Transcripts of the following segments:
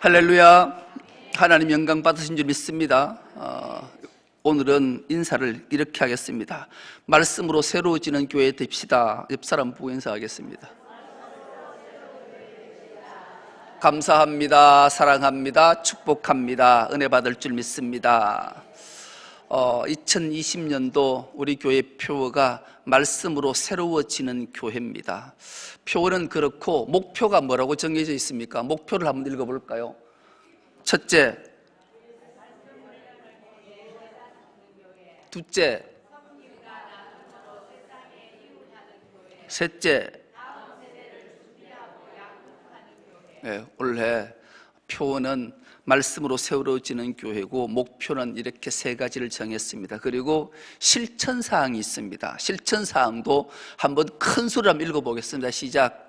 할렐루야. 하나님 영광 받으신 줄 믿습니다. 오늘은 인사를 이렇게 하겠습니다. 말씀으로 새로워지는 교회 됩시다. 옆 사람 보고 인사하겠습니다. 감사합니다. 사랑합니다. 축복합니다. 은혜 받을 줄 믿습니다. 2020년도 우리 교회 표어가 말씀으로 새로워지는 교회입니다. 표어는 그렇고 목표가 뭐라고 정해져 있습니까? 목표를 한번 읽어볼까요? 첫째, 둘째, 셋째. 네, 올해 표어는 말씀으로 세워지는 교회고 목표는 이렇게 세 가지를 정했습니다. 그리고 실천사항이 있습니다. 실천사항도 한번 큰 소리로 한번 읽어보겠습니다. 시작.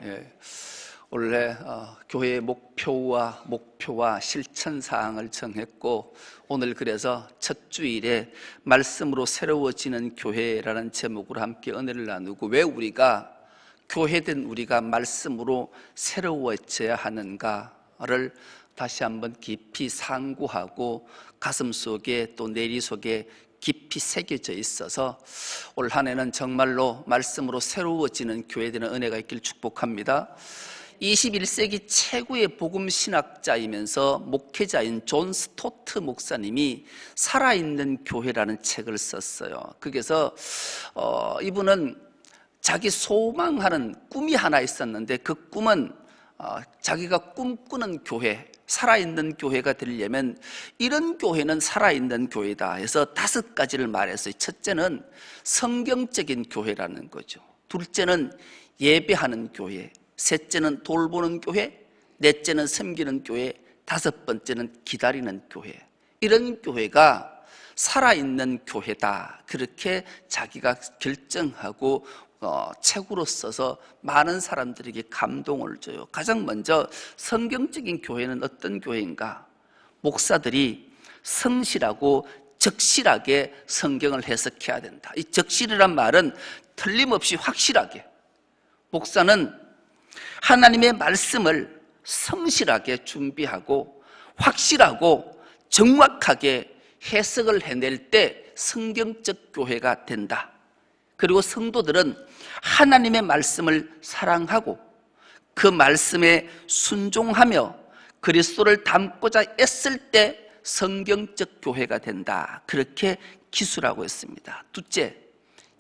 예, 원래 교회의 목표와 실천사항을 정했고 오늘 그래서 첫 주일에 말씀으로 새로워지는 교회라는 제목으로 함께 은혜를 나누고 왜 우리가 교회된 우리가 말씀으로 새로워져야 하는가를 다시 한번 깊이 상고하고 가슴속에 또 내리 속에 깊이 새겨져 있어서 올 한 해는 정말로 말씀으로 새로워지는 교회에 대한 은혜가 있길 축복합니다. 21세기 최고의 복음 신학자이면서 목회자인 존 스토트 목사님이 살아있는 교회라는 책을 썼어요. 거기서 이분은 자기 소망하는 꿈이 하나 있었는데 그 꿈은 자기가 꿈꾸는 교회, 살아있는 교회가 되려면 이런 교회는 살아있는 교회다 해서 5가지를 말했어요. 첫째는 성경적인 교회라는 거죠. 둘째는 예배하는 교회, 셋째는 돌보는 교회, 넷째는 섬기는 교회, 5번째는 기다리는 교회. 이런 교회가 살아있는 교회다. 그렇게 자기가 결정하고 책으로 써서 많은 사람들에게 감동을 줘요. 가장 먼저 성경적인 교회는 어떤 교회인가? 목사들이 성실하고 적실하게 성경을 해석해야 된다. 이 적실이란 말은 틀림없이 확실하게, 목사는 하나님의 말씀을 성실하게 준비하고 확실하고 정확하게 해석을 해낼 때 성경적 교회가 된다. 그리고 성도들은 하나님의 말씀을 사랑하고 그 말씀에 순종하며 그리스도를 닮고자 애쓸 때 성경적 교회가 된다. 그렇게 기술하고 있습니다. 둘째,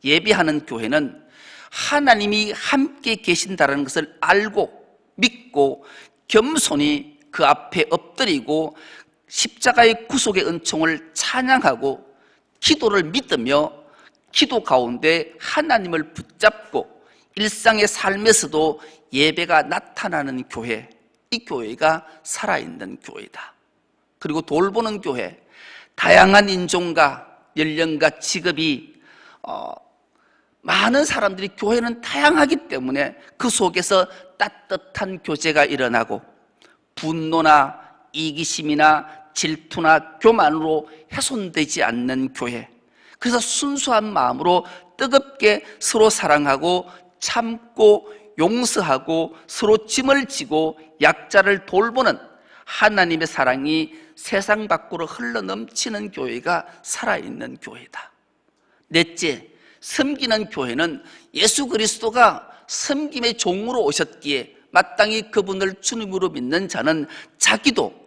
예배하는 교회는 하나님이 함께 계신다는 것을 알고 믿고 겸손히 그 앞에 엎드리고 십자가의 구속의 은총을 찬양하고 기도를 믿으며 기도 가운데 하나님을 붙잡고 일상의 삶에서도 예배가 나타나는 교회, 이 교회가 살아있는 교회다. 그리고 돌보는 교회, 다양한 인종과 연령과 직업이 많은 사람들이 교회는 다양하기 때문에 그 속에서 따뜻한 교제가 일어나고 분노나 이기심이나 질투나 교만으로 훼손되지 않는 교회, 그래서 순수한 마음으로 뜨겁게 서로 사랑하고 참고 용서하고 서로 짐을 지고 약자를 돌보는 하나님의 사랑이 세상 밖으로 흘러넘치는 교회가 살아있는 교회다. 넷째, 섬기는 교회는 예수 그리스도가 섬김의 종으로 오셨기에 마땅히 그분을 주님으로 믿는 자는 자기도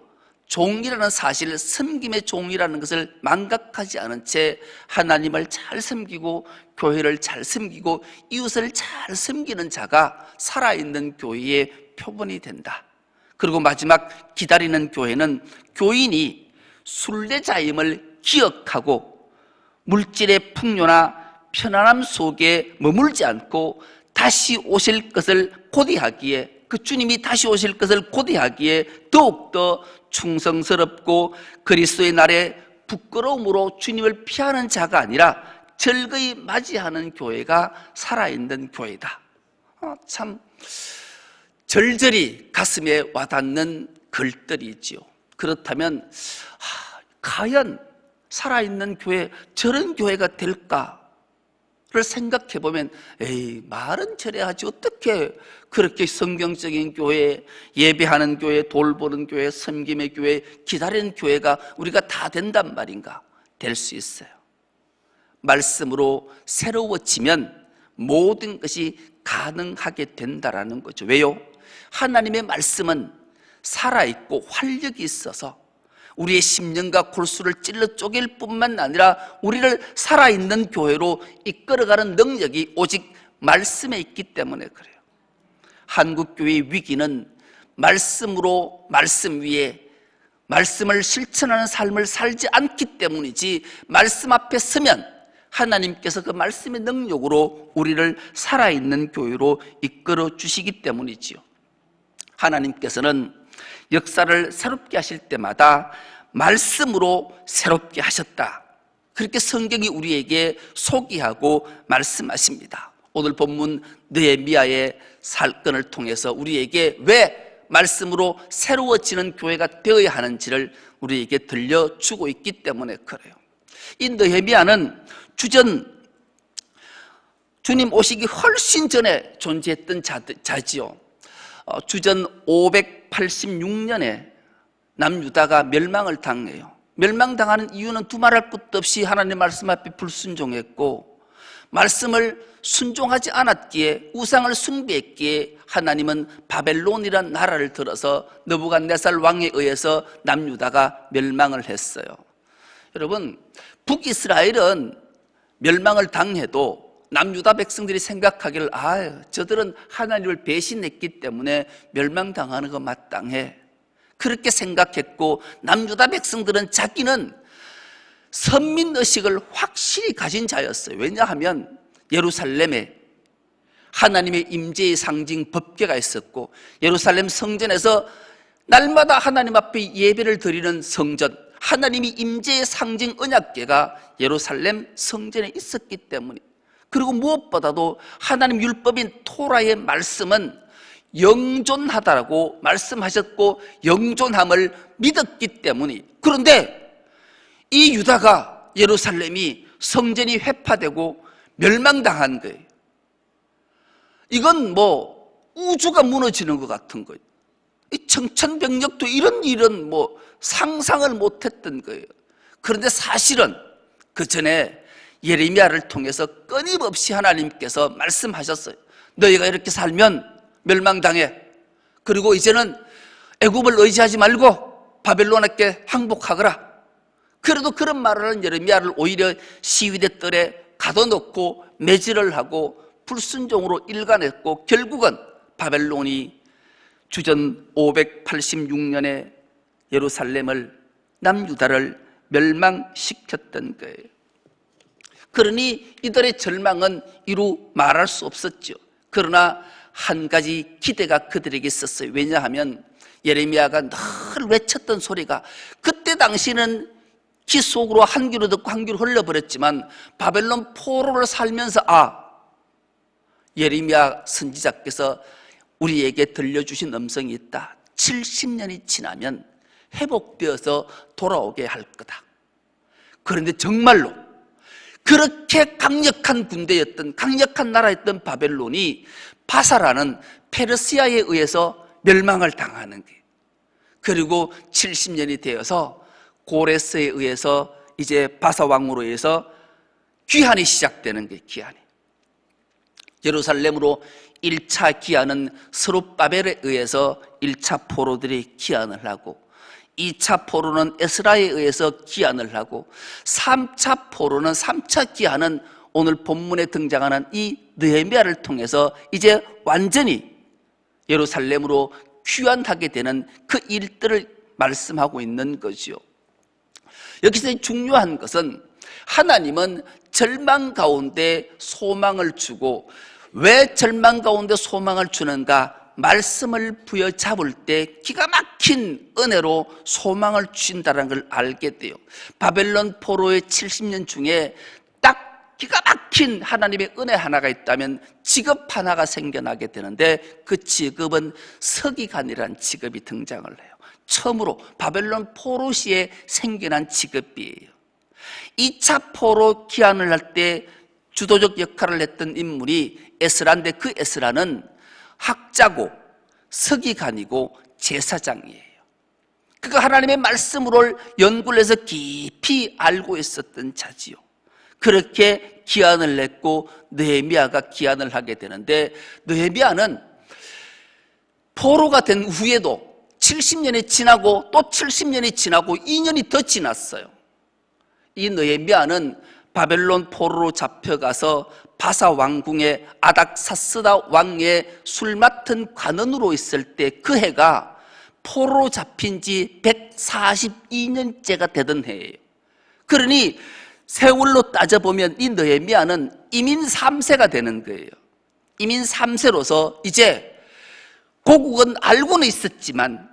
종이라는 사실, 섬김의 종이라는 것을 망각하지 않은 채 하나님을 잘 섬기고 교회를 잘 섬기고 이웃을 잘 섬기는 자가 살아있는 교회의 표본이 된다. 그리고 마지막, 기다리는 교회는 교인이 순례자임을 기억하고 물질의 풍요나 편안함 속에 머물지 않고 다시 오실 것을 고대하기에, 그 주님이 다시 오실 것을 고대하기에 더욱더 충성스럽고 그리스도의 날에 부끄러움으로 주님을 피하는 자가 아니라 즐거이 맞이하는 교회가 살아있는 교회다. 참 절절히 가슴에 와닿는 글들이지요. 그렇다면 과연 살아있는 교회, 저런 교회가 될까를 생각해 보면 말은 저래야지 어떻게 그렇게 성경적인 교회, 예배하는 교회, 돌보는 교회, 섬김의 교회, 기다리는 교회가 우리가 다 된단 말인가? 될 수 있어요. 말씀으로 새로워지면 모든 것이 가능하게 된다라는 거죠. 왜요? 하나님의 말씀은 살아있고 활력이 있어서 우리의 심령과 골수를 찔러 쪼갤 뿐만 아니라 우리를 살아있는 교회로 이끌어가는 능력이 오직 말씀에 있기 때문에 그래요. 한국교회의 위기는 말씀으로 말씀 위에 말씀을 실천하는 삶을 살지 않기 때문이지, 말씀 앞에 서면 하나님께서 그 말씀의 능력으로 우리를 살아있는 교회로 이끌어 주시기 때문이지요. 하나님께서는 역사를 새롭게 하실 때마다 말씀으로 새롭게 하셨다, 그렇게 성경이 우리에게 소개하고 말씀하십니다. 오늘 본문 느헤미야의 사건을 통해서 우리에게 왜 말씀으로 새로워지는 교회가 되어야 하는지를 우리에게 들려주고 있기 때문에 그래요. 이 느헤미야는 주님 오시기 훨씬 전에 존재했던 자지요. 주전 586년에 남유다가 멸망을 당해요. 멸망당하는 이유는 두말할 것도 없이 하나님의 말씀 앞에 불순종했고, 말씀을 순종하지 않았기에, 우상을 숭배했기에 하나님은 바벨론이란 나라를 들어서 느부갓네살 왕에 의해서 남유다가 멸망을 했어요. 여러분, 북이스라엘은 멸망을 당해도 남유다 백성들이 생각하기를 저들은 하나님을 배신했기 때문에 멸망당하는 거 마땅해, 그렇게 생각했고, 남유다 백성들은 자기는 선민의식을 확실히 가진 자였어요. 왜냐하면 예루살렘에 하나님의 임재의 상징 법궤가 있었고, 예루살렘 성전에서 날마다 하나님 앞에 예배를 드리는 성전, 하나님이 임재의 상징 언약궤가 예루살렘 성전에 있었기 때문에, 그리고 무엇보다도 하나님 율법인 토라의 말씀은 영존하다라고 말씀하셨고 영존함을 믿었기 때문에, 그런데 이 유다가, 예루살렘이, 성전이 회파되고 멸망당한 거예요. 이건 우주가 무너지는 것 같은 거예요. 이 청천벽력도 이런 일은 상상을 못했던 거예요. 그런데 사실은 그 전에 예레미야를 통해서 끊임없이 하나님께서 말씀하셨어요. 너희가 이렇게 살면 멸망당해. 그리고 이제는 애굽을 의지하지 말고 바벨론에게 항복하거라. 그래도 그런 말을 하는 예레미야를 오히려 시위대 뜰에 가둬놓고 매질을 하고 불순종으로 일관했고, 결국은 바벨론이 주전 586년에 예루살렘을, 남유다를 멸망시켰던 거예요. 그러니 이들의 절망은 이루 말할 수 없었죠. 그러나 한 가지 기대가 그들에게 있었어요. 왜냐하면 예레미야가 늘 외쳤던 소리가, 그때 당시는 귀 속으로 한 귀로 듣고 한 귀로 흘려버렸지만 바벨론 포로를 살면서 예레미야 선지자께서 우리에게 들려주신 음성이 있다. 70년이 지나면 회복되어서 돌아오게 할 거다. 그런데 정말로 그렇게 강력한 군대였던, 강력한 나라였던 바벨론이 바사라는 페르시아에 의해서 멸망을 당하는 거예요. 그리고 70년이 되어서 고레스에 의해서 이제 바사 왕으로 해서 귀환이 시작되는 거예요. 귀환이. 예루살렘으로 1차 귀환은 스룹바벨에 의해서 1차 포로들이 귀환을 하고, 2차 포로는 에스라에 의해서 귀환을 하고, 3차 포로는, 3차 귀환은 오늘 본문에 등장하는 이 느헤미야를 통해서 이제 완전히 예루살렘으로 귀환하게 되는 그 일들을 말씀하고 있는 거죠. 여기서 중요한 것은, 하나님은 절망 가운데 소망을 주고, 왜 절망 가운데 소망을 주는가? 말씀을 부여잡을 때 기가 막힌 은혜로 소망을 주신다는 걸 알게 돼요. 바벨론 포로의 70년 중에 딱 기가 막힌 하나님의 은혜 하나가 있다면 직업 하나가 생겨나게 되는데, 그 직업은 서기관이라는 직업이 등장을 해요. 처음으로 바벨론 포로 시에 생겨난 직업이에요. 2차 포로 귀환을 할 때 주도적 역할을 했던 인물이 에스라인데, 그 에스라는 학자고 서기관이고 제사장이에요. 그가 하나님의 말씀을 연구를 해서 깊이 알고 있었던 자지요. 그렇게 기한을 냈고 느헤미야가 기한을 하게 되는데, 느헤미야는 포로가 된 후에도 70년이 지나고 또 70년이 지나고 2년이 더 지났어요. 이 느헤미야는 바벨론 포로로 잡혀가서 바사 왕궁의 아닥사스다 왕의 술 맡은 관원으로 있을 때, 그 해가 포로로 잡힌 지 142년째가 되던 해예요. 그러니 세월로 따져보면 이 느헤미야는 이민 3세가 되는 거예요. 이민 3세로서 이제 고국은 알고는 있었지만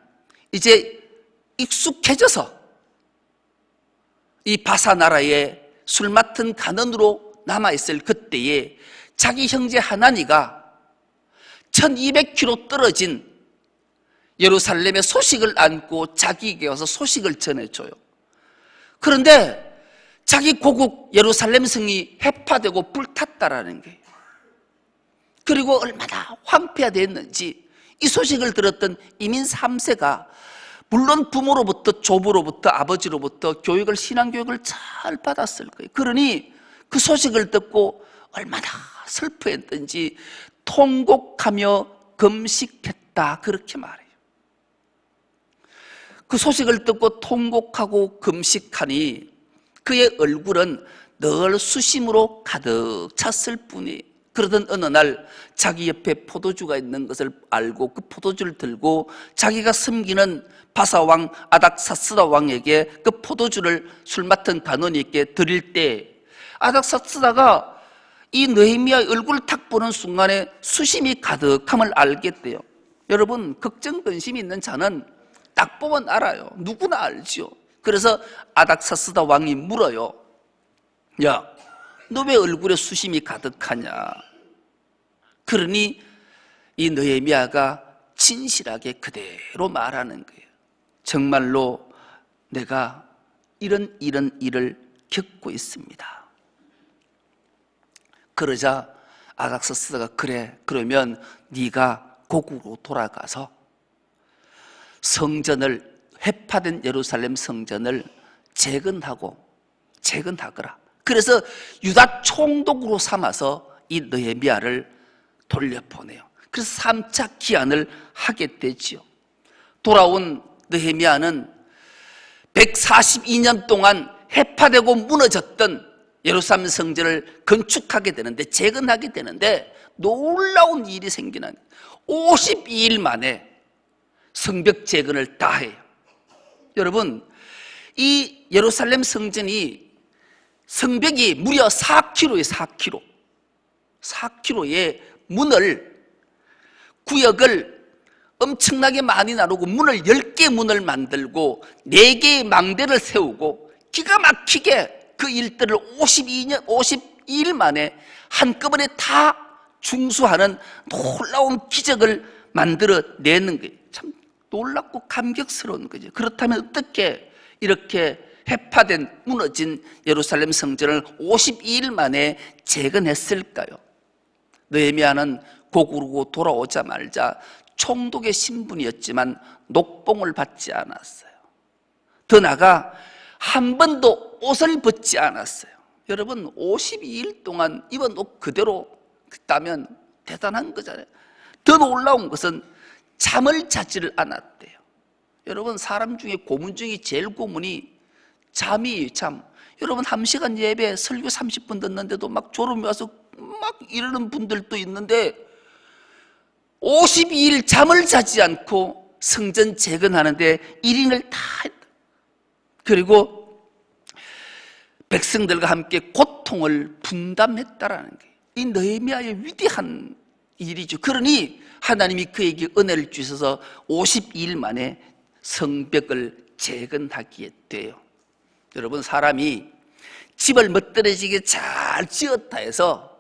이제 익숙해져서 이 바사 나라의 술 맡은 관원으로 남아있을 그때에 자기 형제 하나니가 1200km 떨어진 예루살렘의 소식을 안고 자기에게 와서 소식을 전해줘요. 그런데 자기 고국 예루살렘 성이 해파되고 불탔다라는 거예요. 그리고 얼마나 황폐화되었는지 이 소식을 들었던 이민 3세가 물론 부모로부터, 조부로부터, 아버지로부터 교육을, 신앙교육을 잘 받았을 거예요. 그러니 그 소식을 듣고 얼마나 슬퍼했던지 통곡하며 금식했다, 그렇게 말해요. 그 소식을 듣고 통곡하고 금식하니 그의 얼굴은 늘 수심으로 가득 찼을 뿐이, 그러던 어느 날 자기 옆에 포도주가 있는 것을 알고 그 포도주를 들고 자기가 섬기는 바사왕 아닥사스다 왕에게 그 포도주를 술 맡은 관원에게 드릴 때, 아닥사스다가 이 느헤미야의 얼굴을 탁 보는 순간에 수심이 가득함을 알겠대요. 여러분, 걱정 근심이 있는 자는 딱 보면 알아요. 누구나 알지요. 그래서 아닥사스다 왕이 물어요. 야, 너 왜 얼굴에 수심이 가득하냐? 그러니 이 느헤미야가 진실하게 그대로 말하는 거예요. 정말로 내가 이런 일을 겪고 있습니다. 그러자 아닥사스다가 그래, 그러면 네가 고국으로 돌아가서 성전을, 해파된 예루살렘 성전을 재건하거라. 그래서 유다 총독으로 삼아서 이 느헤미야를 돌려보내요. 그래서 3차 기한을 하게 되지요. 돌아온 느헤미야는 142년 동안 해파되고 무너졌던 예루살렘 성전을 건축하게 되는데, 재건하게 되는데 놀라운 일이 생기는 52일 만에 성벽 재건을 다 해요. 여러분, 이 예루살렘 성전이 성벽이 무려 4km에 4km의 문을, 구역을 엄청나게 많이 나누고 문을 10개 문을 만들고 4개의 망대를 세우고 기가 막히게 그 일들을 52일 만에 한꺼번에 다 중수하는 놀라운 기적을 만들어내는 거예요. 참 놀랍고 감격스러운 거죠. 그렇다면 어떻게 이렇게 해파된, 무너진 예루살렘 성전을 52일 만에 재건했을까요? 느헤미야는 고국으로 돌아오자마자 총독의 신분이었지만 녹봉을 받지 않았어요. 더 나아가 한 번도 옷을 벗지 않았어요. 여러분, 52일 동안 입은 옷 그대로 있다면 대단한 거잖아요. 더 놀라운 것은 잠을 자지를 않았대요. 여러분, 사람 중에 고문 중에 제일 고문이 잠이에요, 잠. 여러분, 1시간 예배 설교 30분 듣는데도 막 졸음이 와서 막 이러는 분들도 있는데 52일 잠을 자지 않고 성전 재건하는데 1인을 다 했다. 그리고 백성들과 함께 고통을 분담했다라는 게 이 느헤미야의 위대한 일이죠. 그러니 하나님이 그에게 은혜를 주셔서 52일 만에 성벽을 재건하게 돼요. 여러분, 사람이 집을 멋들어지게 잘 지었다 해서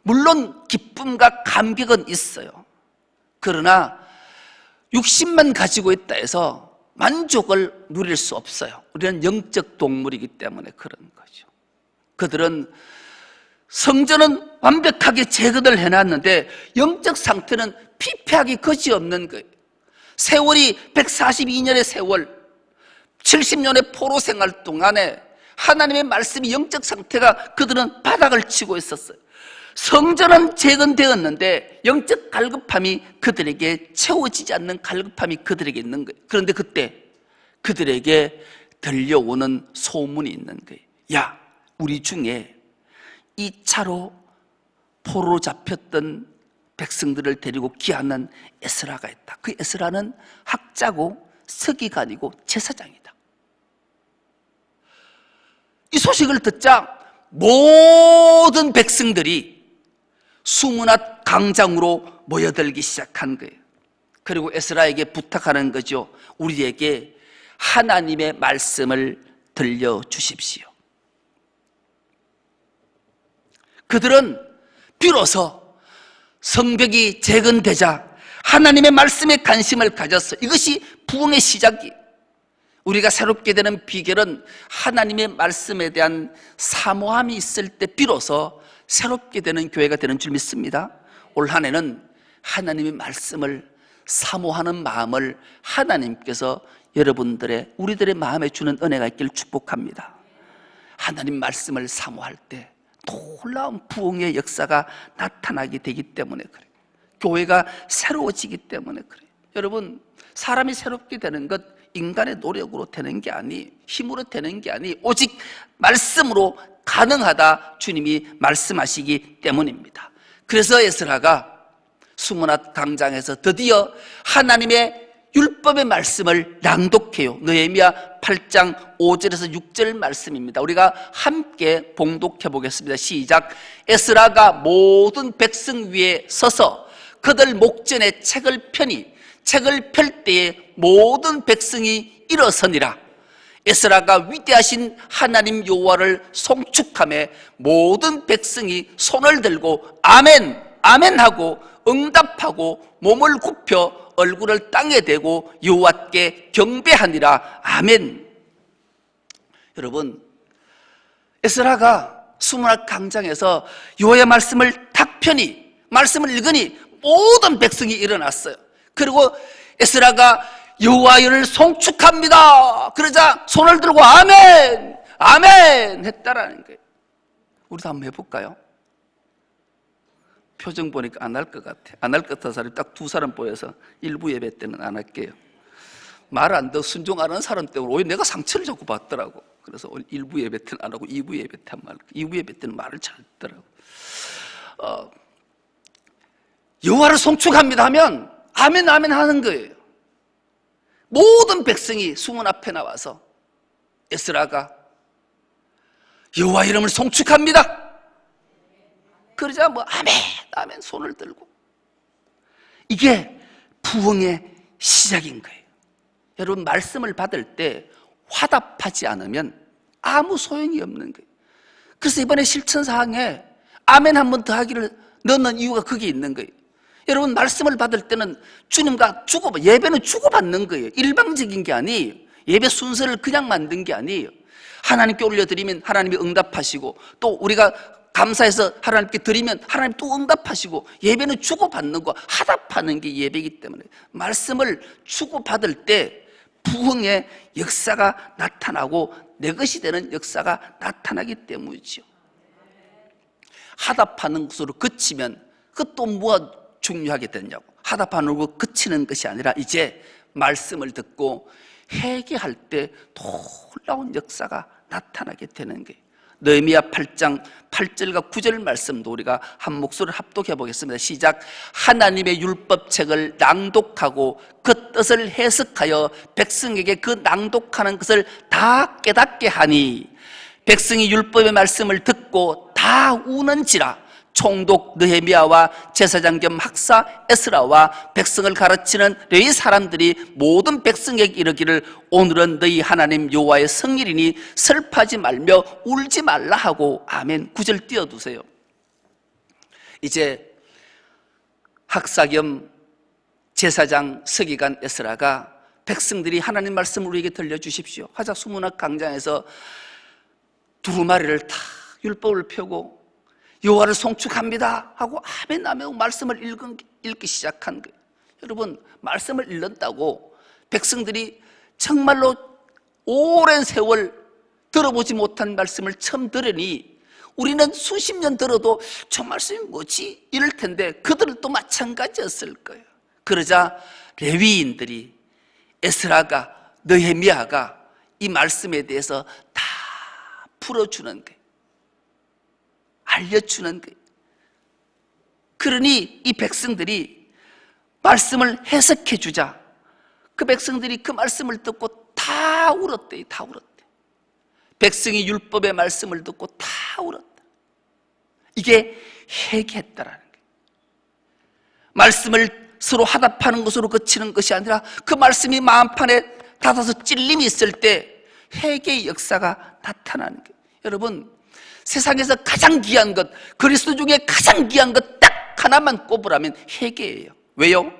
물론 기쁨과 감격은 있어요. 그러나 60만 가지고 있다 해서 만족을 누릴 수 없어요. 우리는 영적 동물이기 때문에 그런 거죠. 그들은 성전은 완벽하게 재건을 해놨는데 영적 상태는 피폐하기 그지없는 거예요. 세월이 142년의 세월, 70년의 포로 생활 동안에 하나님의 말씀이 영적 상태가 그들은 바닥을 치고 있었어요. 성전은 재건되었는데 영적 갈급함이 그들에게 채워지지 않는 갈급함이 그들에게 있는 거예요. 그런데 그때 그들에게 들려오는 소문이 있는 거예요. 야, 우리 중에 2차로 포로로 잡혔던 백성들을 데리고 귀환한 에스라가 있다. 그 에스라는 학자고 서기관이고 제사장이다. 이 소식을 듣자 모든 백성들이 수문앗 광장으로 모여들기 시작한 거예요. 그리고 에스라에게 부탁하는 거죠. 우리에게 하나님의 말씀을 들려주십시오. 그들은 비로소 성벽이 재건되자 하나님의 말씀에 관심을 가졌어. 이것이 부흥의 시작이에요. 우리가 새롭게 되는 비결은 하나님의 말씀에 대한 사모함이 있을 때 비로소 새롭게 되는 교회가 되는 줄 믿습니다. 올 한 해는 하나님의 말씀을 사모하는 마음을 하나님께서 여러분들의 우리들의 마음에 주는 은혜가 있기를 축복합니다. 하나님 말씀을 사모할 때 놀라운 부흥의 역사가 나타나게 되기 때문에 그래요. 교회가 새로워지기 때문에 그래요. 여러분, 사람이 새롭게 되는 것 인간의 노력으로 되는 게 아니, 힘으로 되는 게 아니, 오직 말씀으로 가능하다 주님이 말씀하시기 때문입니다. 그래서 에스라가 수문앗 광장에서 드디어 하나님의 율법의 말씀을 낭독해요. 느헤미야 8장 5절에서 6절 말씀입니다. 우리가 함께 봉독해 보겠습니다. 시작. 에스라가 모든 백성 위에 서서 그들 목전에 책을 펴니 책을 펼 때에 모든 백성이 일어서니라. 에스라가 위대하신 하나님 여호와를 송축하며 모든 백성이 손을 들고 아멘 아멘 하고 응답하고 몸을 굽혀 얼굴을 땅에 대고 여호와께 경배하니라. 아멘. 여러분, 에스라가 수문학 광장에서 여호와의 말씀을 탁 펴니 말씀을 읽으니 모든 백성이 일어났어요. 그리고 에스라가 여호와를 송축합니다. 그러자 손을 들고 아멘 아멘 했다라는 거예요. 우리도 한번 해볼까요? 표정 보니까 안 할 것 같아. 안 할 것 같은 사람이 딱 두 사람 보여서 일부 예배 때는 안 할게요. 말 안 듣고 순종 안 하는 사람 때문에 오히려 내가 상처를 자꾸 받더라고. 그래서 일부 예배 때는 안 하고 2부 예배 때 한 말. 2부 예배 때는 말을 잘 듣더라고. 여호와를 송축합니다 하면 아멘 아멘 하는 거예요. 모든 백성이 수문 앞에 나와서 에스라가 여호와 이름을 송축합니다. 그러자 뭐 아멘 아멘 손을 들고, 이게 부흥의 시작인 거예요. 여러분, 말씀을 받을 때 화답하지 않으면 아무 소용이 없는 거예요. 그래서 이번에 실천사항에 아멘 한 번 더 하기를 넣는 이유가 그게 있는 거예요. 여러분, 말씀을 받을 때는 주님과 예배는 주고받는 거예요. 일방적인 게 아니에요. 예배 순서를 그냥 만든 게 아니에요. 하나님께 올려드리면 하나님이 응답하시고, 또 우리가 감사해서 하나님께 드리면 하나님 또 응답하시고, 예배는 주고받는 거, 화답하는 게 예배이기 때문에 말씀을 주고받을 때 부흥의 역사가 나타나고 내 것이 되는 역사가 나타나기 때문이죠. 화답하는 것으로 그치면 그것도 뭐가 중요하게 됐냐고. 화답하는 것으로 그치는 것이 아니라 이제 말씀을 듣고 회개할 때 놀라운 역사가 나타나게 되는 거예요. 느헤미야 8장 8절과 9절 말씀도 우리가 한 목소리를 합독해 보겠습니다. 시작. 하나님의 율법책을 낭독하고 그 뜻을 해석하여 백성에게 그 낭독하는 것을 다 깨닫게 하니 백성이 율법의 말씀을 듣고 다 우는지라. 총독 느헤미야와 제사장 겸 학사 에스라와 백성을 가르치는 너희 사람들이 모든 백성에게 이르기를 오늘은 너희 하나님 여호와의 성일이니 슬퍼하지 말며 울지 말라 하고. 아멘. 9절 띄워두세요. 이제 학사 겸 제사장 서기관 에스라가 백성들이 하나님 말씀을 우리에게 들려주십시오. 화자 수문학 강장에서 두루마리를 다 율법을 펴고 여호와를 송축합니다 하고 아멘 아멘 말씀을 읽기 시작한 거예요. 여러분, 말씀을 읽는다고 백성들이 정말로 오랜 세월 들어보지 못한 말씀을 처음 들으니 우리는 수십 년 들어도 저 말씀이 뭐지? 이럴 텐데 그들도 마찬가지였을 거예요. 그러자 레위인들이, 에스라가, 느헤미야가 이 말씀에 대해서 다 풀어주는 거예요. 알려주는 거예요. 그러니 이 백성들이 말씀을 해석해 주자 그 백성들이 그 말씀을 듣고 다 울었대요. 다 울었대요. 백성이 율법의 말씀을 듣고 다 울었다. 이게 회개했다라는 거예요. 말씀을 서로 화답하는 것으로 그치는 것이 아니라 그 말씀이 마음판에 닫아서 찔림이 있을 때 회개의 역사가 나타나는 거예요. 여러분, 세상에서 가장 귀한 것, 그리스도 중에 가장 귀한 것 딱 하나만 꼽으라면 회개예요. 왜요?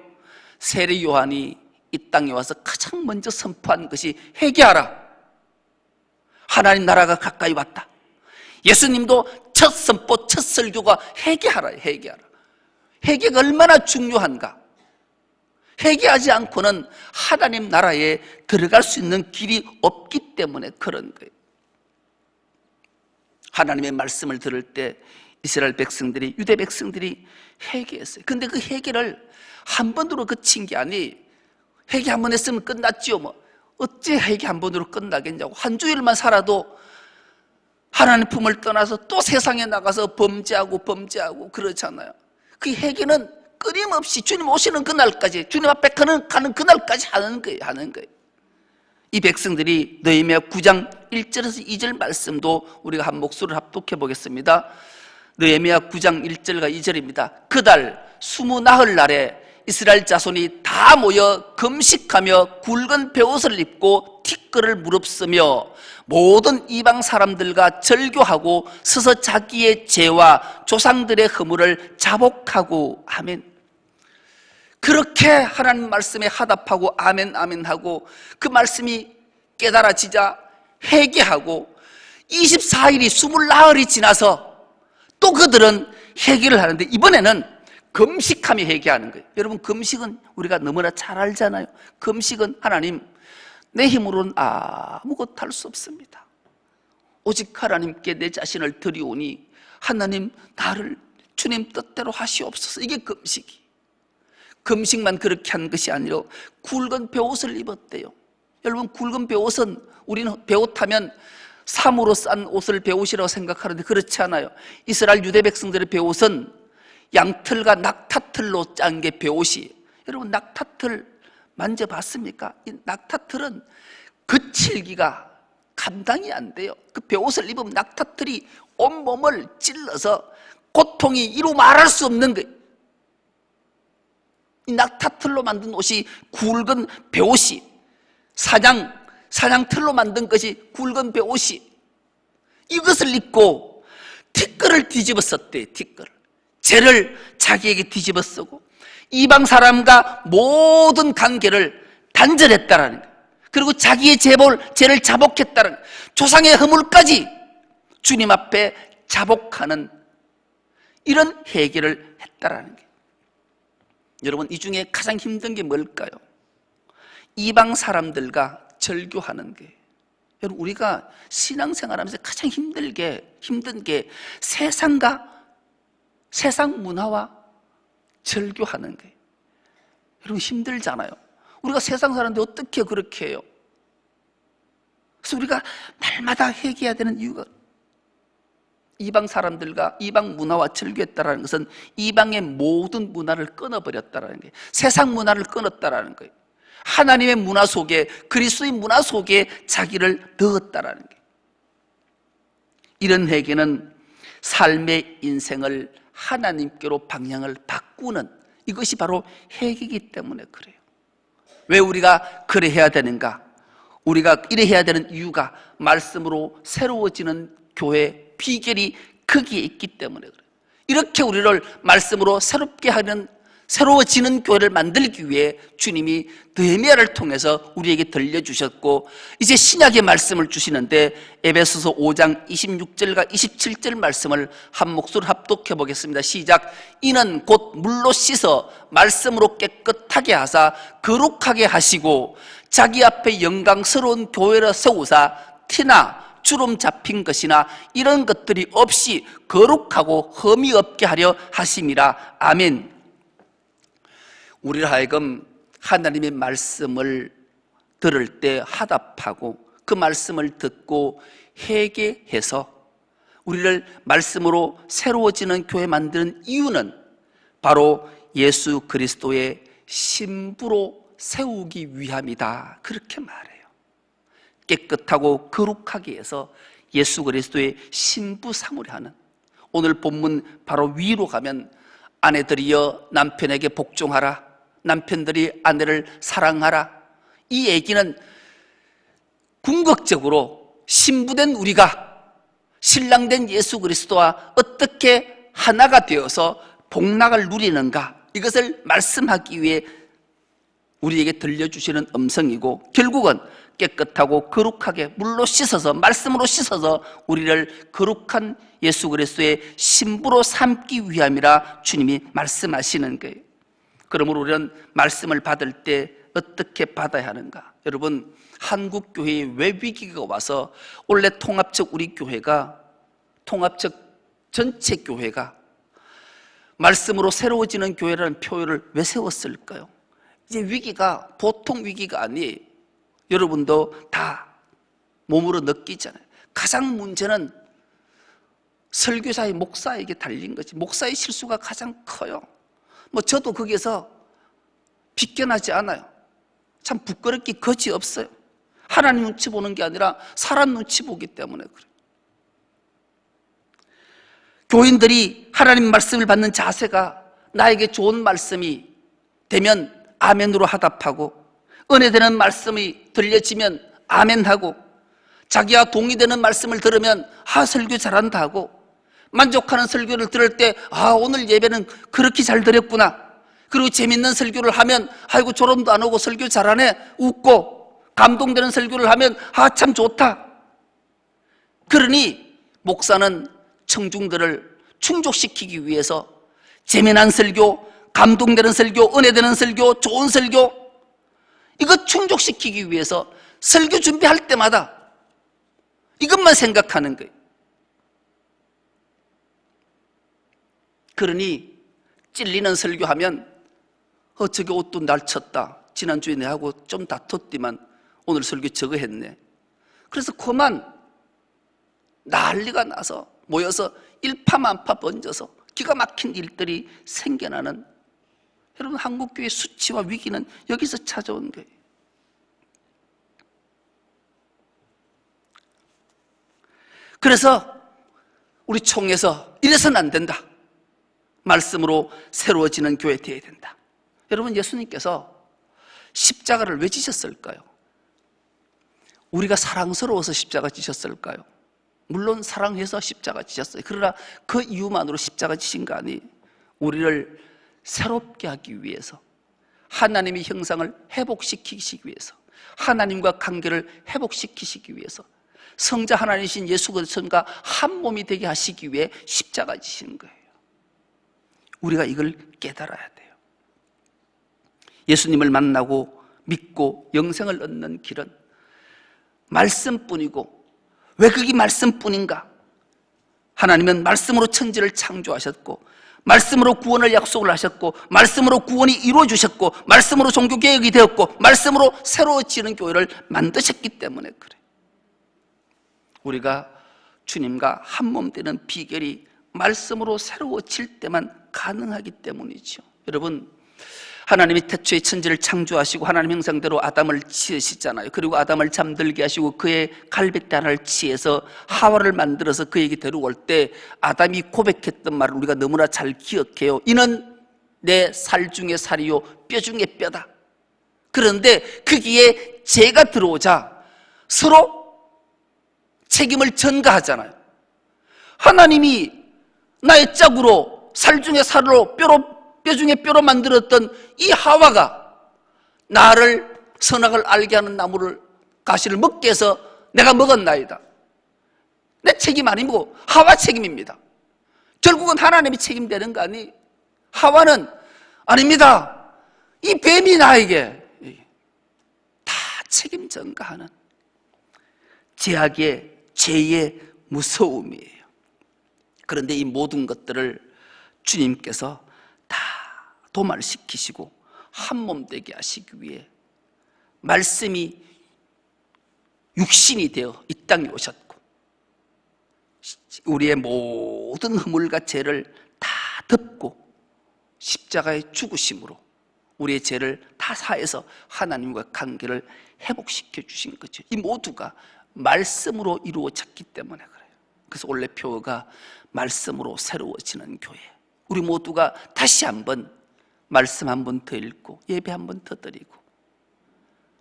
세례 요한이 이 땅에 와서 가장 먼저 선포한 것이 회개하라. 하나님 나라가 가까이 왔다. 예수님도 첫 선포, 첫 설교가 회개하라, 회개하라. 회개가 얼마나 중요한가. 회개하지 않고는 하나님 나라에 들어갈 수 있는 길이 없기 때문에 그런 거예요. 하나님의 말씀을 들을 때 이스라엘 백성들이, 유대 백성들이 회개했어요. 근데 그 회개를 한 번으로 그친 게 아니, 회개 한 번 했으면 끝났지요. 뭐 어째 회개 한 번으로 끝나겠냐고. 한 주일만 살아도 하나님 품을 떠나서 또 세상에 나가서 범죄하고 그러잖아요. 그 회개는 끊임없이 주님 오시는 그날까지, 주님 앞에 가는 그날까지 하는 거예요. 이 백성들이 느헤미야 9장 1절에서 2절 말씀도 우리가 한 목소리를 합독해 보겠습니다. 느헤미야 9장 1절과 2절입니다. 그달 20나흘날에 이스라엘 자손이 다 모여 금식하며 굵은 베옷을 입고 티끌을 무릅쓰며 모든 이방 사람들과 절교하고 서서 자기의 죄와 조상들의 허물을 자복하고. 아멘. 그렇게 하나님 말씀에 화답하고 아멘 아멘 하고 그 말씀이 깨달아지자 회개하고 24일이 20나흘이 지나서 또 그들은 회개를 하는데 이번에는 금식하며 회개하는 거예요. 여러분, 금식은 우리가 너무나 잘 알잖아요. 금식은 하나님, 내 힘으로는 아무것도 할 수 없습니다. 오직 하나님께 내 자신을 드리오니 하나님 나를 주님 뜻대로 하시옵소서. 이게 금식이. 금식만 그렇게 한 것이 아니라 굵은 베옷을 입었대요. 여러분, 굵은 베옷은 우리는 베옷하면 삼으로 싼 옷을 베옷이라고 생각하는데 그렇지 않아요. 이스라엘 유대 백성들의 베옷은 양털과 낙타털로 짠 게 베옷이에요. 여러분, 낙타털 만져봤습니까? 이 낙타털은 거칠기가 감당이 안 돼요. 그 베옷을 입으면 낙타털이 온몸을 찔러서 고통이 이루 말할 수 없는 거예요. 이 낙타털로 만든 옷이 굵은 베옷이, 사냥털로 만든 것이 굵은 베옷이, 이것을 입고 티끌을 뒤집어 썼대요. 티끌을, 죄를 자기에게 뒤집어 쓰고 이방 사람과 모든 관계를 단절했다라는 거예요. 그리고 자기의 죄를 자복했다는 거예요. 조상의 허물까지 주님 앞에 자복하는 이런 회개를 했다라는 거예요. 여러분, 이 중에 가장 힘든 게 뭘까요? 이방 사람들과 절교하는 게. 여러분, 우리가 신앙생활하면서 가장 힘든 게 세상 문화와 절교하는 거예요. 여러분, 힘들잖아요. 우리가 세상 사람인데 어떻게 그렇게 해요? 그래서 우리가 날마다 회개해야 되는 이유가, 이방 사람들과 이방 문화와 절교했다는 것은 이방의 모든 문화를 끊어버렸다는 거예요. 세상 문화를 끊었다는 거예요. 하나님의 문화 속에, 그리스도의 문화 속에 자기를 넣었다는 거예요. 이런 회개는 삶의 인생을 하나님께로 방향을 바꾸는, 이것이 바로 회개이기 때문에 그래요. 왜 우리가 그래 해야 되는가? 우리가 이래 해야 되는 이유가 말씀으로 새로워지는 교회 비결이 거기에 있기 때문에 그래요. 이렇게 우리를 말씀으로 새롭게 하는, 새로워지는 교회를 만들기 위해 주님이 느헤미야를 통해서 우리에게 들려주셨고, 이제 신약의 말씀을 주시는데 에베소서 5장 26절과 27절 말씀을 한 목소리로 합독해 보겠습니다. 시작. 이는 곧 물로 씻어 말씀으로 깨끗하게 하사 거룩하게 하시고 자기 앞에 영광스러운 교회를 세우사 티나 주름 잡힌 것이나 이런 것들이 없이 거룩하고 흠이 없게 하려 하심이라. 아멘. 우리를 하여금 하나님의 말씀을 들을 때 화답하고 그 말씀을 듣고 회개해서 우리를 말씀으로 새로워지는 교회 만드는 이유는 바로 예수 그리스도의 신부로 세우기 위함이다, 그렇게 말해요. 깨끗하고 거룩하게 해서 예수 그리스도의 신부 삼으려 하는, 오늘 본문 바로 위로 가면 아내들이여 남편에게 복종하라, 남편들이 아내를 사랑하라, 이 얘기는 궁극적으로 신부된 우리가 신랑된 예수 그리스도와 어떻게 하나가 되어서 복락을 누리는가, 이것을 말씀하기 위해 우리에게 들려주시는 음성이고, 결국은 깨끗하고 거룩하게 물로 씻어서, 말씀으로 씻어서 우리를 거룩한 예수 그리스도의 신부로 삼기 위함이라 주님이 말씀하시는 거예요. 그러므로 우리는 말씀을 받을 때 어떻게 받아야 하는가? 여러분, 한국 교회에 왜 위기가 와서 원래 통합적 우리 교회가, 통합적 전체 교회가 말씀으로 새로워지는 교회라는 표현을 왜 세웠을까요? 이제 위기가 보통 위기가 아니에요. 여러분도 다 몸으로 느끼잖아요. 가장 문제는 설교자의 목사에게 달린 거지. 목사의 실수가 가장 커요. 저도 거기에서 비껴나지 않아요. 참 부끄럽기 거지없어요. 하나님 눈치 보는 게 아니라 사람 눈치 보기 때문에 그래요. 교인들이 하나님 말씀을 받는 자세가 나에게 좋은 말씀이 되면 아멘으로 화답하고, 은혜되는 말씀이 들려지면 아멘하고, 자기와 동의되는 말씀을 들으면 설교 잘한다 하고, 만족하는 설교를 들을 때 오늘 예배는 그렇게 잘 드렸구나, 그리고 재밌는 설교를 하면 아이고 졸음도 안 오고 설교 잘하네, 웃고, 감동되는 설교를 하면 참 좋다. 그러니 목사는 청중들을 충족시키기 위해서 재미난 설교, 감동되는 설교, 은혜되는 설교, 좋은 설교, 이거 충족시키기 위해서 설교 준비할 때마다 이것만 생각하는 거예요. 그러니 찔리는 설교하면 저기 옷도 날쳤다, 지난주에 내하고 좀 다퉜지만 오늘 설교 저거 했네. 그래서 그만 난리가 나서 모여서 일파만파 번져서 기가 막힌 일들이 생겨나는, 여러분, 한국교회의 수치와 위기는 여기서 찾아온 거예요. 그래서 우리 총에서 이래서는 안 된다, 말씀으로 새로워지는 교회 되어야 된다. 여러분, 예수님께서 십자가를 왜 지셨을까요? 우리가 사랑스러워서 십자가 지셨을까요? 물론 사랑해서 십자가 지셨어요. 그러나 그 이유만으로 십자가 지신 거 아니에요. 우리를 새롭게 하기 위해서, 하나님의 형상을 회복시키시기 위해서, 하나님과 관계를 회복시키시기 위해서, 성자 하나님이신 예수 그리스도와 한 몸이 되게 하시기 위해 십자가 지시는 거예요. 우리가 이걸 깨달아야 돼요. 예수님을 만나고 믿고 영생을 얻는 길은 말씀뿐이고, 왜 그게 말씀뿐인가? 하나님은 말씀으로 천지를 창조하셨고, 말씀으로 구원을 약속을 하셨고, 말씀으로 구원이 이루어주셨고, 말씀으로 종교개혁이 되었고, 말씀으로 새로워지는 교회를 만드셨기 때문에 그래. 우리가 주님과 한 몸 되는 비결이 말씀으로 새로워질 때만 가능하기 때문이죠. 여러분, 하나님이 태초에 천지를 창조하시고 하나님 형상대로 아담을 지으시잖아요. 그리고 아담을 잠들게 하시고 그의 갈빗대 하나를 취해서 하와를 만들어서 그에게 데려올 때 아담이 고백했던 말을 우리가 너무나 잘 기억해요. 이는 내 살 중에 살이요 뼈 중에 뼈다. 그런데 거기에 죄가 들어오자 서로 책임을 전가하잖아요. 하나님이 나의 짝으로 살 중에 살로 뼈 중에 뼈로 만들었던 이 하와가 나를 선악을 알게 하는 나무를 가시를 먹게 해서 내가 먹었나이다. 내 책임 아니고 하와 책임입니다. 결국은 하나님이 책임되는 거 아니? 하와는 아닙니다. 이 뱀이 나에게 다 책임 전가하는 죄의 무서움이에요. 그런데 이 모든 것들을 주님께서 다 도말시키시고 한 몸 되게 하시기 위해 말씀이 육신이 되어 이 땅에 오셨고 우리의 모든 허물과 죄를 다 덮고 십자가의 죽으심으로 우리의 죄를 다 사해서 하나님과 관계를 회복시켜 주신 거죠. 이 모두가 말씀으로 이루어졌기 때문에 그래요. 그래서 원래 표어가 말씀으로 새로워지는 교회. 우리 모두가 다시 한번 말씀 한 번 더 읽고 예배 한 번 더 드리고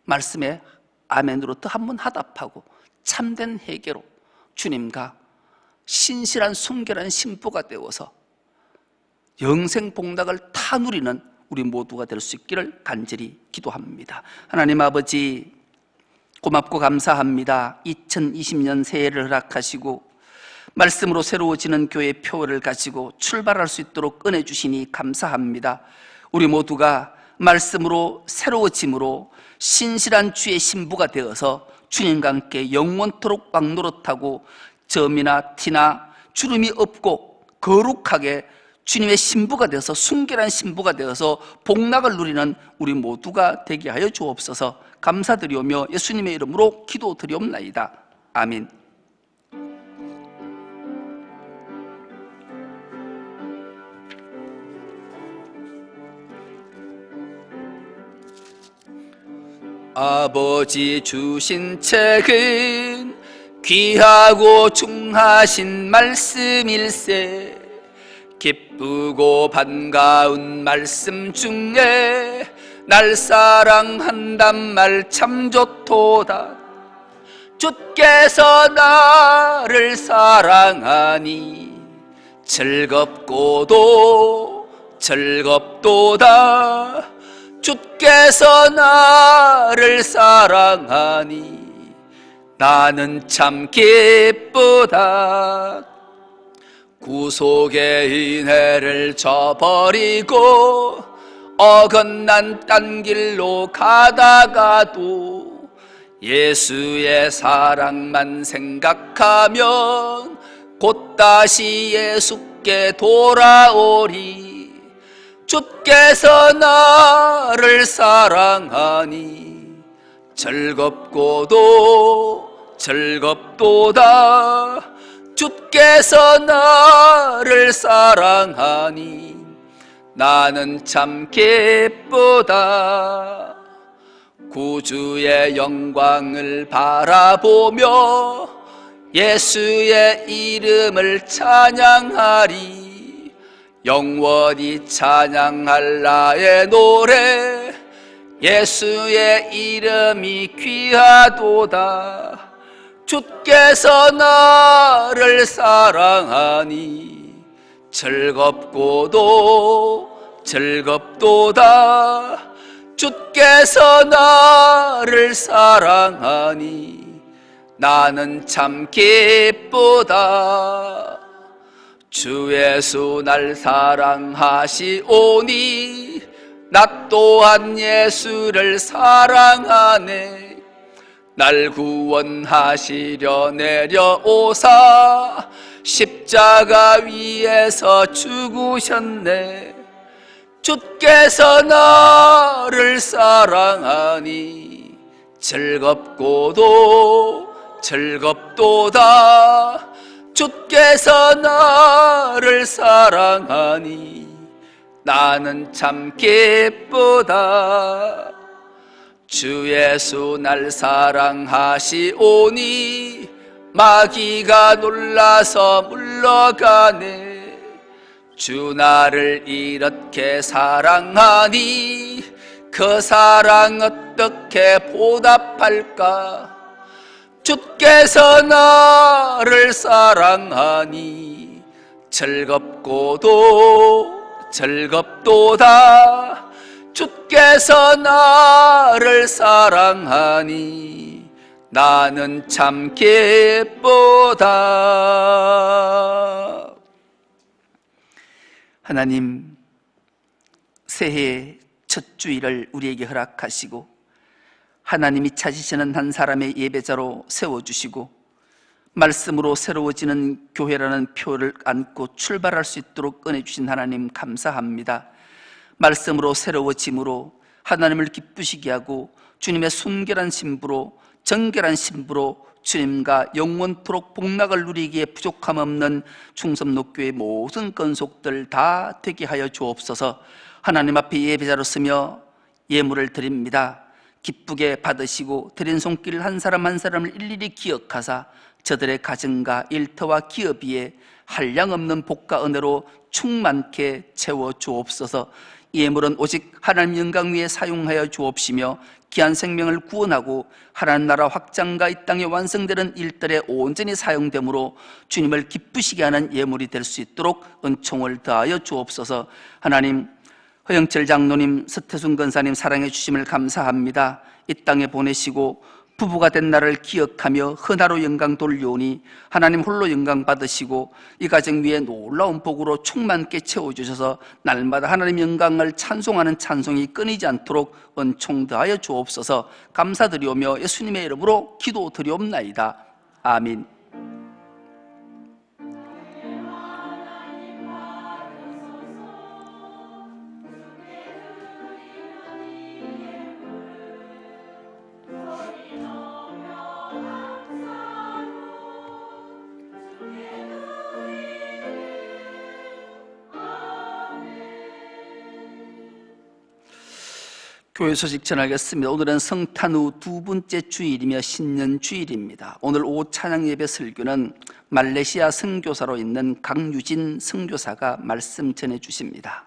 말씀에 아멘으로 또 한 번 화답하고 참된 회개로 주님과 신실한 순결한 신부가 되어서 영생 복락을 다 누리는 우리 모두가 될 수 있기를 간절히 기도합니다. 하나님 아버지 고맙고 감사합니다. 2020년 새해를 허락하시고 말씀으로 새로워지는 교회 표어를 가지고 출발할 수 있도록 은혜 주시니 감사합니다. 우리 모두가 말씀으로 새로워짐으로 신실한 주의 신부가 되어서 주님과 함께 영원토록 왕노릇하고 점이나 티나 주름이 없고 거룩하게 주님의 신부가 되어서 순결한 신부가 되어서 복락을 누리는 우리 모두가 되게 하여 주옵소서. 감사드리오며 예수님의 이름으로 기도드리옵나이다. 아멘. 아버지 주신 책은 귀하고 중하신 말씀일세. 기쁘고 반가운 말씀 중에 날 사랑한단 말 참 좋도다. 주께서 나를 사랑하니 즐겁고도 즐겁도다. 주께서 나를 사랑하니 나는 참 기쁘다. 구속의 은혜를 저버리고 어긋난 딴 길로 가다가도 예수의 사랑만 생각하면 곧 다시 예수께 돌아오리. 주께서 나를 사랑하니 즐겁고도 즐겁도다. 주께서 나를 사랑하니 나는 참 기쁘다. 구주의 영광을 바라보며 예수의 이름을 찬양하리. 영원히 찬양할 나의 노래 예수의 이름이 귀하도다. 주께서 나를 사랑하니 즐겁고도 즐겁도다. 주께서 나를 사랑하니 나는 참 기쁘다. 주 예수 날 사랑하시오니 나 또한 예수를 사랑하네. 날 구원하시려 내려오사 십자가 위에서 죽으셨네. 주께서 나를 사랑하니 즐겁고도 즐겁도다. 주께서 나를 사랑하니 나는 참 기쁘다. 주 예수 날 사랑하시오니 마귀가 놀라서 물러가네. 주 나를 이렇게 사랑하니 그 사랑 어떻게 보답할까? 주께서 나를 사랑하니 즐겁도다. 주께서 나를 사랑하니 나는 참 기쁘다. 하나님, 새해 첫 주일을 우리에게 허락하시고 하나님이 찾으시는 한 사람의 예배자로 세워주시고 말씀으로 새로워지는 교회라는 표를 안고 출발할 수 있도록 은혜 주신 하나님 감사합니다. 말씀으로 새로워짐으로 하나님을 기쁘시게 하고 주님의 순결한 신부로, 정결한 신부로 주님과 영원토록 복락을 누리기에 부족함 없는 충성록교의 모든 건속들 다 되게 하여 주옵소서. 하나님 앞에 예배자로 서며 예물을 드립니다. 기쁘게 받으시고 드린 손길 한 사람 한 사람을 일일이 기억하사 저들의 가정과 일터와 기업 위에 한량없는 복과 은혜로 충만케 채워 주옵소서. 이 예물은 오직 하나님 영광 위에 사용하여 주옵시며 귀한 생명을 구원하고 하나님 나라 확장과 이 땅에 완성되는 일들에 온전히 사용되므로 주님을 기쁘시게 하는 예물이 될 수 있도록 은총을 더하여 주옵소서. 하나님, 허영철 장로님, 서태순 권사님 사랑해 주심을 감사합니다. 이 땅에 보내시고 부부가 된 나를 기억하며 헌화로 영광 돌려오니 하나님 홀로 영광 받으시고 이 가정 위에 놀라운 복으로 충만케 채워주셔서 날마다 하나님 영광을 찬송하는 찬송이 끊이지 않도록 은총 더하여 주옵소서. 감사드리오며 예수님의 이름으로 기도드리옵나이다. 아멘. 교회 소식 전하겠습니다. 오늘은 성탄 후 두 번째 주일이며 신년 주일입니다. 오늘 오후 찬양 예배 설교는 말레이시아 선교사로 있는 강유진 선교사가 말씀 전해 주십니다.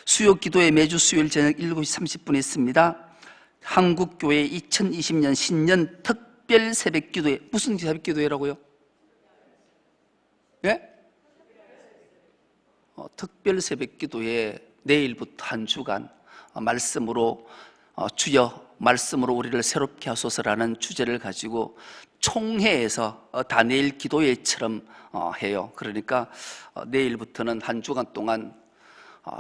수요 기도회 매주 수요일 저녁 7시 30분에 있습니다. 한국교회 2020년 신년 특별 새벽 기도회. 무슨 새벽 기도회라고요? 예? 특별 새벽 기도회 내일부터 한 주간 말씀으로 주여 말씀으로 우리를 새롭게 하소서라는 주제를 가지고 총회에서 다니엘 기도회처럼 해요. 그러니까 내일부터는 한 주간 동안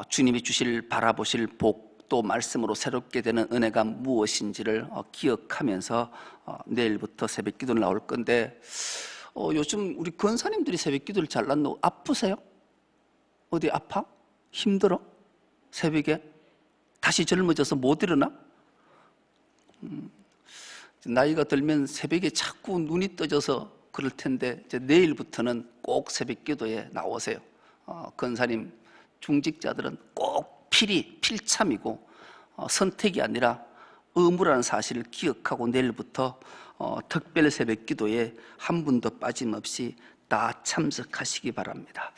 주님이 주실 바라보실 복 또 말씀으로 새롭게 되는 은혜가 무엇인지를 기억하면서 내일부터 새벽 기도를 나올 건데 요즘 우리 권사님들이 새벽 기도를 잘 안 나오고 아프세요? 어디 아파? 힘들어? 새벽에? 다시 젊어져서 못 일어나? 나이가 들면 새벽에 자꾸 눈이 떠져서 그럴 텐데 이제 내일부터는 꼭 새벽 기도에 나오세요. 권사님 중직자들은 꼭 필참이고 선택이 아니라 의무라는 사실을 기억하고 내일부터 특별 새벽 기도에 한 분도 빠짐없이 다 참석하시기 바랍니다.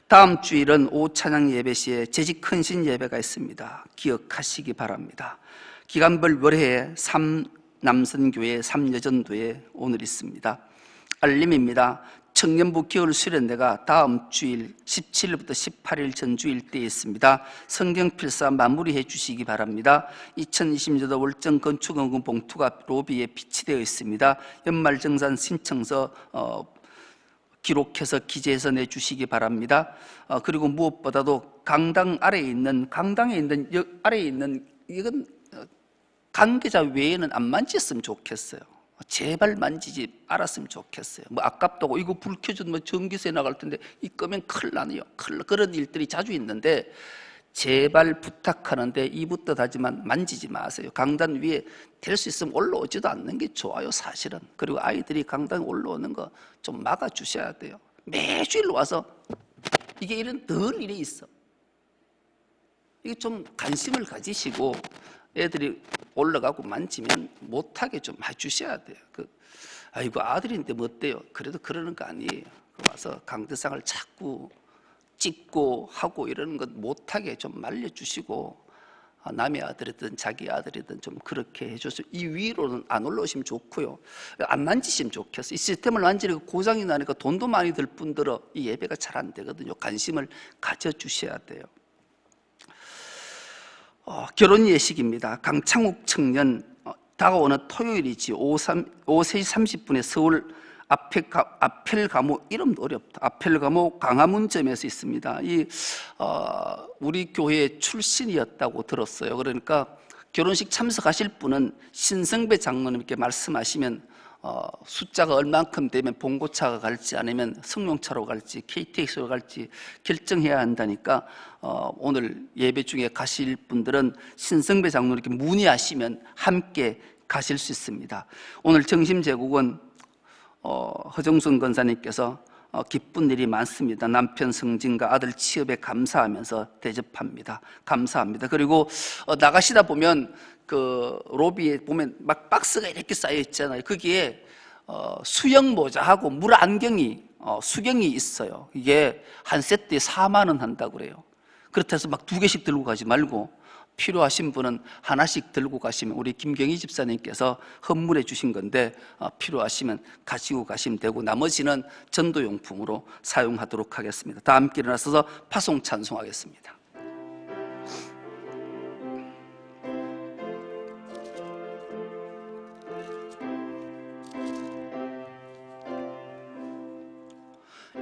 다음 주일은 오후 찬양 예배 시에 재직 헌신 예배가 있습니다. 기억하시기 바랍니다. 기간별 월회에 3남선교회 3여전도회 오늘 있습니다. 알림입니다. 청년부 겨울 수련회가 다음 주일 17일부터 18일 전주일 때에 있습니다. 성경 필사 마무리해 주시기 바랍니다. 2020년도 월정 건축원금 봉투가 로비에 비치되어 있습니다. 연말정산 신청서 기록해서 기재해서 내주시기 바랍니다. 그리고 무엇보다도 강당에 있는 이건 관계자 외에는 안 만졌으면 좋겠어요. 제발 만지지 않았으면 좋겠어요. 아깝다고 이거 불 켜주면 전기세 나갈 텐데 이 끄면 큰일 나네요. 그런 일들이 자주 있는데 제발 부탁하는데 이부터 하지만 만지지 마세요. 강단 위에 될 수 있으면 올라오지도 않는 게 좋아요, 사실은. 그리고 아이들이 강당에 올라오는 거 좀 막아주셔야 돼요. 매주일 와서 이게 늘 일이 있어. 이게 좀 관심을 가지시고 애들이 올라가고 만지면 못하게 좀 해주셔야 돼요. 아이고 아들인데 뭐 어때요? 그래도 그러는 거 아니에요. 와서 강대상을 자꾸 찍고 하고 이러는 것 못하게 좀 말려주시고, 남의 아들이든 자기 아들이든 좀 그렇게 해줘서 이 위로는 안 올라오시면 좋고요. 안 만지시면 좋겠어요. 이 시스템을 만지니까 고장이 나니까 돈도 많이 들 뿐더러 이 예배가 잘 안 되거든요. 관심을 가져주셔야 돼요. 결혼 예식입니다. 강창욱 청년, 다가오는 토요일이지 오후 3시 30분에 서울 아펠가모, 이름도 어렵다. 아펠가모 강화문점에서 있습니다. 우리 교회 출신이었다고 들었어요. 그러니까 결혼식 참석하실 분은 신성배 장로님께 말씀하시면 숫자가 얼만큼 되면 봉고차가 갈지 아니면 승용차로 갈지 KTX로 갈지 결정해야 한다니까 오늘 예배 중에 가실 분들은 신성배 장로님께 문의하시면 함께 가실 수 있습니다. 오늘 정심 제국은 허정순 권사님께서 기쁜 일이 많습니다. 남편 승진과 아들 취업에 감사하면서 대접합니다. 감사합니다. 그리고 나가시다 보면 그 로비에 보면 막 박스가 이렇게 쌓여 있잖아요. 거기에 수영 모자하고 물 안경이 수경이 있어요. 이게 한 세트에 4만 원 한다고 그래요. 그렇다 해서 막 2개씩 들고 가지 말고 필요하신 분은 하나씩 들고 가시면, 우리 김경희 집사님께서 헌물해 주신 건데 필요하시면 가지고 가시면 되고 나머지는 전도용품으로 사용하도록 하겠습니다. 다 함께 일어나서 파송 찬송하겠습니다.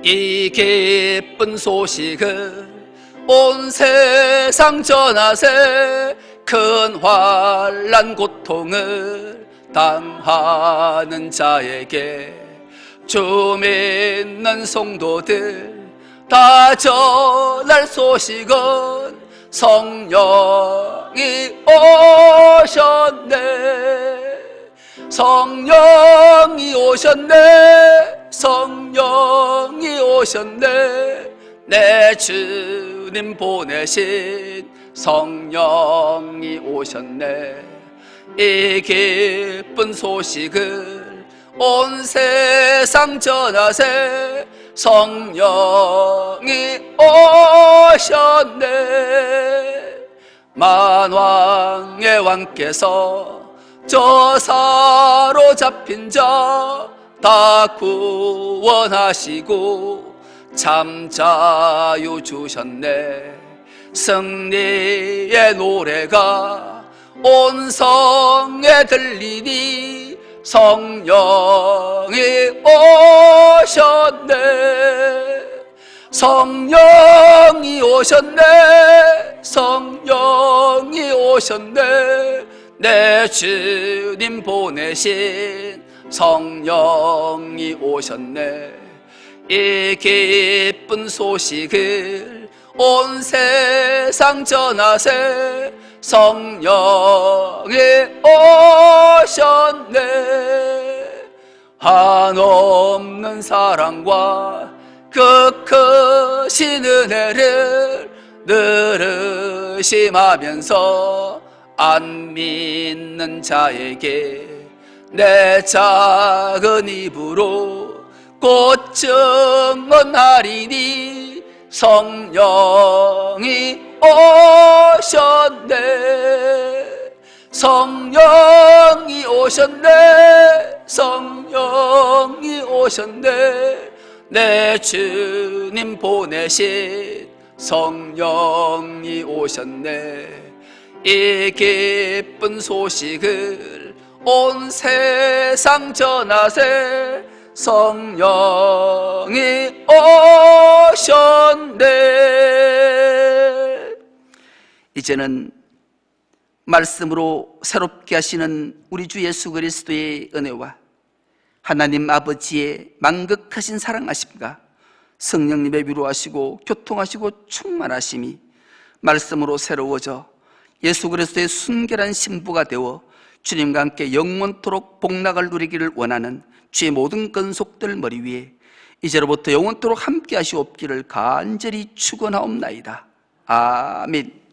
이 기쁜 소식을 온 세상 전하세. 큰 환난 고통을 당하는 자에게 주 믿는 성도들 다 전할 소식은 성령이 오셨네. 성령이 오셨네. 성령이 오셨네. 내 주님 보내신 성령이 오셨네. 이 기쁜 소식을 온 세상 전하세. 성령이 오셨네. 만왕의 왕께서 저 사로잡힌 자 다 구원하시고 참 자유 주셨네. 승리의 노래가 온 성에 들리니 성령이 오셨네. 성령이 오셨네. 성령이 오셨네. 내 주님 보내신 성령이 오셨네. 이 기쁜 소식을 온 세상 전하세. 성령이 오셨네. 한없는 사랑과 그 크신 은혜를 늘 의심하면서 안 믿는 자에게 내 작은 입으로 곧 증언하리니 성령이 오셨네. 성령이 오셨네. 성령이 오셨네. 내 주님 보내신 성령이 오셨네. 이 기쁜 소식을 온 세상 전하세. 성령이 오셨네. 이제는 말씀으로 새롭게 하시는 우리 주 예수 그리스도의 은혜와 하나님 아버지의 만극하신 사랑하심과 성령님의 위로하시고 교통하시고 충만하심이 말씀으로 새로워져 예수 그리스도의 순결한 신부가 되어 주님과 함께 영원토록 복락을 누리기를 원하는 주의 모든 건속들 머리 위에 이제로부터 영원토록 함께 하시옵기를 간절히 축원하옵나이다. 아멘.